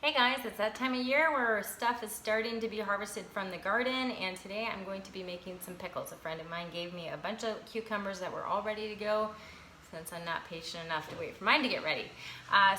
Hey guys, it's that time of year where stuff is starting to be harvested from the garden, and today I'm going to be making some pickles. A friend of mine gave me a bunch of cucumbers that were all ready to go since I'm not patient enough to wait for mine to get ready.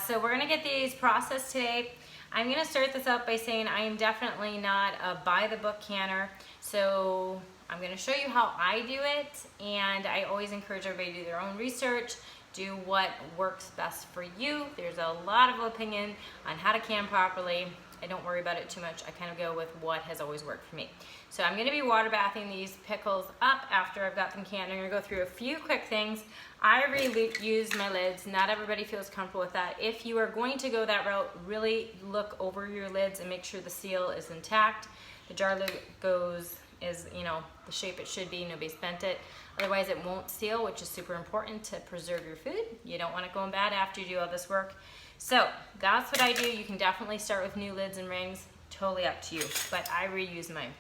So we're gonna get these processed today. I'm gonna start this out by saying I am definitely not a by-the-book canner, so I'm gonna show you how I do it, and I always encourage everybody to do their own research. Do what works best for you. There's a lot of opinion on how to can properly. I don't worry about it too much. I kind of go with what has always worked for me. So I'm gonna be water bathing these pickles up after I've got them canned. I'm gonna go through a few quick things. I reuse my lids. Not everybody feels comfortable with that. If you are going to go that route, really look over your lids and make sure the seal is intact. The jar lid is the shape it should be. Nobody's bent it. Otherwise it won't seal, which is super important to preserve your food. You don't want it going bad after you do all this work. So that's what I do. You can definitely start with new lids and rings, totally up to you, but I reuse mine.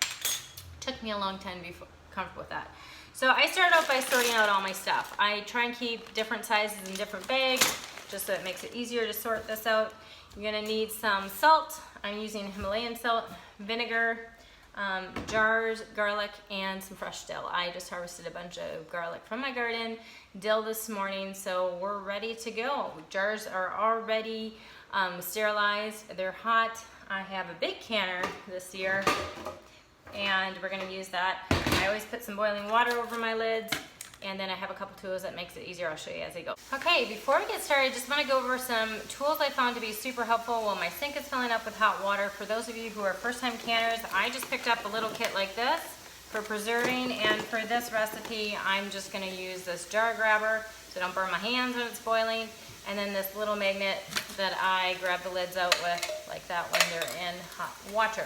Took me a long time to be comfortable with that. So I start out by sorting out all my stuff. I try and keep different sizes in different bags, just so it makes it easier to sort this out. You're gonna need some salt. I'm using Himalayan salt, vinegar, jars, garlic, and some fresh dill. I just harvested a bunch of garlic from my garden, dill this morning, so we're ready to go. Jars are already sterilized. They're hot. I have a big canner this year, and we're gonna use that. I always put some boiling water over my lids, and then I have a couple tools that makes it easier. I'll show you as I go. Okay, before we get started, I just want to go over some tools I found to be super helpful while my sink is filling up with hot water. For those of you who are first-time canners, I just picked up a little kit like this for preserving, and for this recipe, I'm just going to use this jar grabber so I don't burn my hands when it's boiling, and then this little magnet that I grab the lids out with like that when they're in hot water.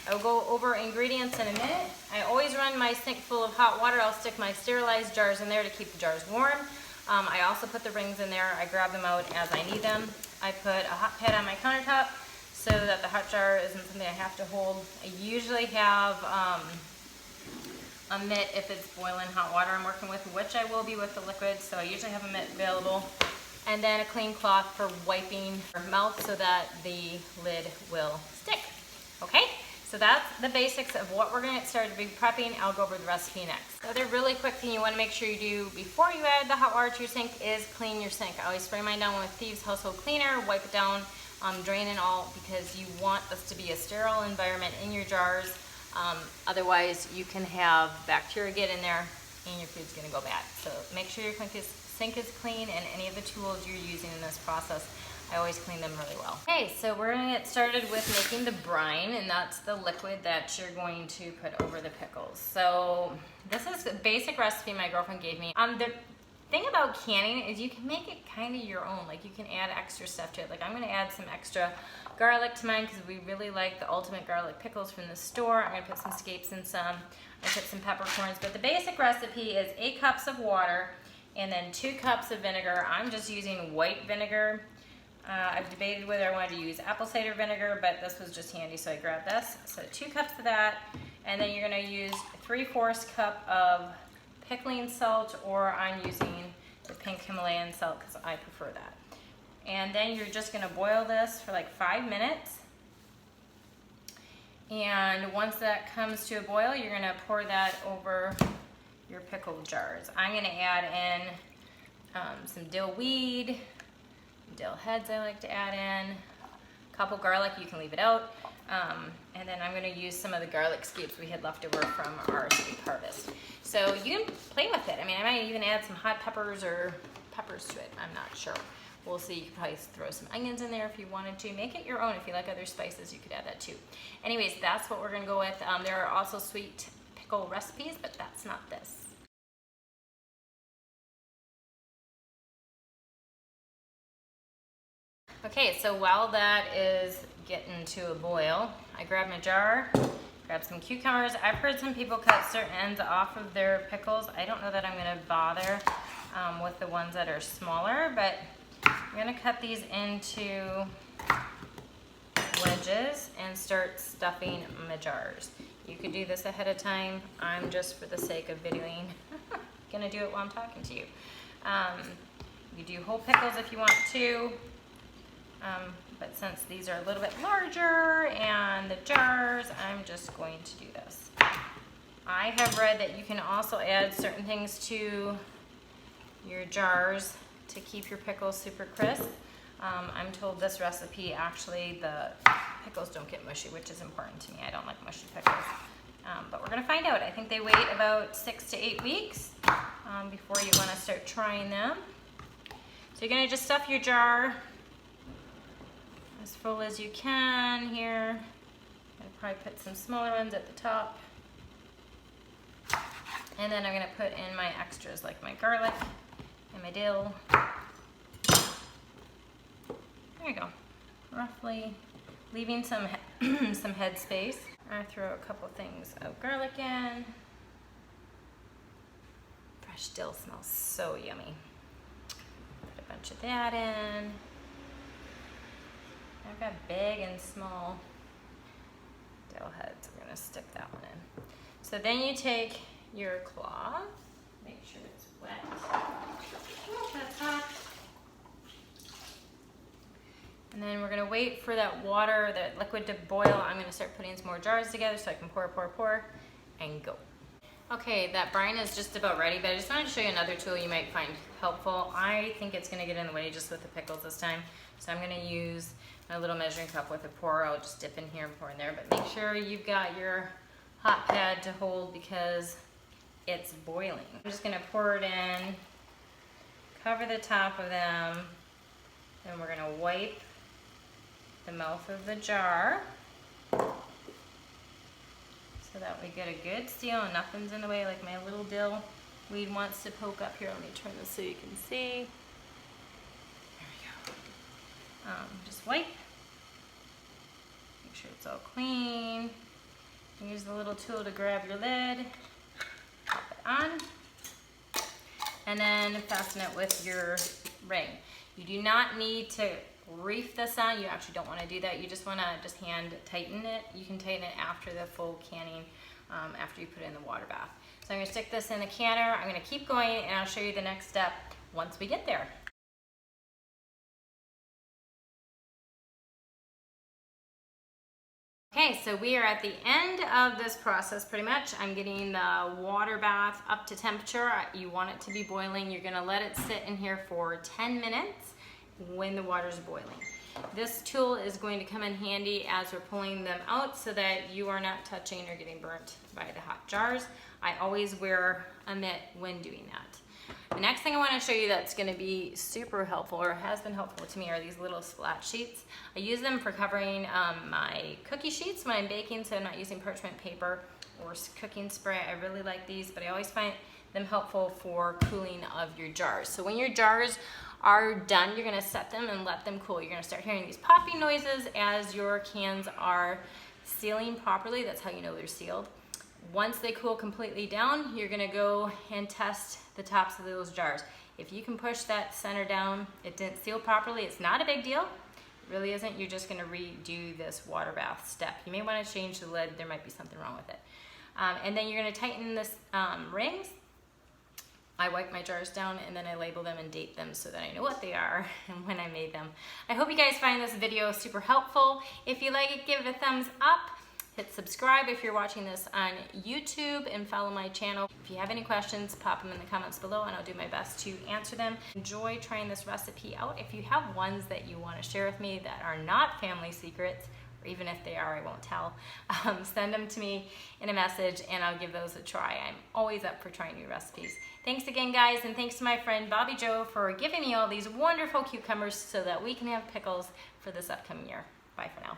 I'll go over ingredients in a minute. I always run my sink full of hot water. I'll stick my sterilized jars in there to keep the jars warm. I also put the rings in there. I grab them out as I need them. I put a hot pad on my countertop so that the hot jar isn't something I have to hold. I usually have a mitt if it's boiling hot water I'm working with, which I will be with the liquid, so I usually have a mitt available. And then a clean cloth for wiping your mouth so that the lid will stick. Okay? So that's the basics of what we're gonna get started prepping. I'll go over the recipe next. The other really quick thing you wanna make sure you do before you add the hot water to your sink is clean your sink. I always spray mine down with Thieves Household Cleaner, wipe it down, drain it all, because you want this to be a sterile environment in your jars. Otherwise you can have bacteria get in there and your food's gonna go bad. So make sure your sink is clean, and any of the tools you're using in this process, I always clean them really well. Okay, so we're gonna get started with making the brine, and that's the liquid that you're going to put over the pickles. So this is a basic recipe my girlfriend gave me. The thing about canning is you can make it kind of your own. Like, you can add extra stuff to it. Like, I'm gonna add some extra garlic to mine because we really like the Ultimate Garlic Pickles from the store. I'm gonna put some scapes in some. I put some peppercorns, but the basic recipe is 8 cups of water and then 2 cups of vinegar. I'm just using white vinegar. I've debated whether I wanted to use apple cider vinegar, but this was just handy, so I grabbed this. So 2 cups of that, and then you're gonna use 3/4 cup of pickling salt, or I'm using the pink Himalayan salt because I prefer that. And then you're just gonna boil this for like 5 minutes. And once that comes to a boil, you're gonna pour that over your pickle jars. I'm gonna add in some dill weed, dill heads I like to add in, a couple garlic, you can leave it out, and then I'm gonna use some of the garlic scapes we had left over from our scape harvest. So you can play with it. I mean, I might even add some hot peppers or peppers to it, I'm not sure. We'll see. You could probably throw some onions in there if you wanted to. Make it your own. If you like other spices, you could add that too. Anyways, that's what we're gonna go with. There are also sweet pickle recipes, but that's not this. Okay, so while that is getting to a boil, I grab my jar, grab some cucumbers. I've heard some people cut certain ends off of their pickles. I don't know that I'm gonna bother with the ones that are smaller, but I'm gonna cut these into wedges and start stuffing my jars. You could do this ahead of time. I'm just, for the sake of videoing, gonna do it while I'm talking to you. You do whole pickles if you want to. But since these are a little bit larger and the jars, I'm just going to do this. I have read that you can also add certain things to your jars to keep your pickles super crisp. I'm told this recipe, actually, the pickles don't get mushy, which is important to me. I don't like mushy pickles. But we're gonna find out. I think they wait about 6 to 8 weeks before you wanna start trying them. So you're gonna just stuff your jar as full as you can here. I'll probably put some smaller ones at the top. And then I'm gonna put in my extras like my garlic and my dill. There you go. Roughly leaving some some head space. I throw a couple things of garlic in. Fresh dill smells so yummy. Put a bunch of that in. I've got big and small dill heads. We're gonna stick that one in. So then you take your cloth, make sure it's wet. Oh, that's hot. And then we're gonna wait for that water, that liquid to boil. I'm gonna start putting some more jars together so I can pour, and go. Okay, that brine is just about ready, but I just wanted to show you another tool you might find helpful. I think it's gonna get in the way just with the pickles this time. So I'm gonna use my little measuring cup with a pour. I'll just dip in here and pour in there, but make sure you've got your hot pad to hold because it's boiling. I'm just gonna pour it in, cover the top of them, then we're gonna wipe the mouth of the jar so that we get a good seal and nothing's in the way, like my little dill weed wants to poke up here. Let me turn this so you can see. There we go. Just wipe, make sure it's all clean. Use the little tool to grab your lid, pop it on, and then fasten it with your ring. You do not need to reef this on. You actually don't want to do that. You just want to just hand tighten it. You can tighten it after the full canning, after you put it in the water bath. So I'm going to stick this in the canner. I'm going to keep going and I'll show you the next step once we get there. Okay, so we are at the end of this process pretty much. I'm getting the water bath up to temperature. You want it to be boiling. You're gonna let it sit in here for 10 minutes when the water's boiling. This tool is going to come in handy as we're pulling them out so that you are not touching or getting burnt by the hot jars. I always wear a mitt when doing that. The next thing I want to show you that's going to be super helpful, or has been helpful to me, are these little splat sheets. I use them for covering my cookie sheets when I'm baking, so I'm not using parchment paper or cooking spray. I really like these, but I always find them helpful for cooling of your jars. So when your jars are done, you're going to set them and let them cool. You're going to start hearing these popping noises as your cans are sealing properly. That's how you know they're sealed. Once they cool completely down, you're gonna go and test the tops of those jars. If you can push that center down, it didn't seal properly, it's not a big deal. It really isn't. You're just gonna redo this water bath step. You may wanna change the lid. There might be something wrong with it. And then you're gonna tighten this rings. I wipe my jars down and then I label them and date them so that I know what they are and when I made them. I hope you guys find this video super helpful. If you like it, give it a thumbs up. Hit subscribe if you're watching this on YouTube and follow my channel. If you have any questions, pop them in the comments below and I'll do my best to answer them. Enjoy trying this recipe out. If you have ones that you want to share with me that are not family secrets, or even if they are, I won't tell, send them to me in a message and I'll give those a try. I'm always up for trying new recipes. Thanks again, guys, and thanks to my friend Bobby Joe for giving me all these wonderful cucumbers so that we can have pickles for this upcoming year. Bye for now.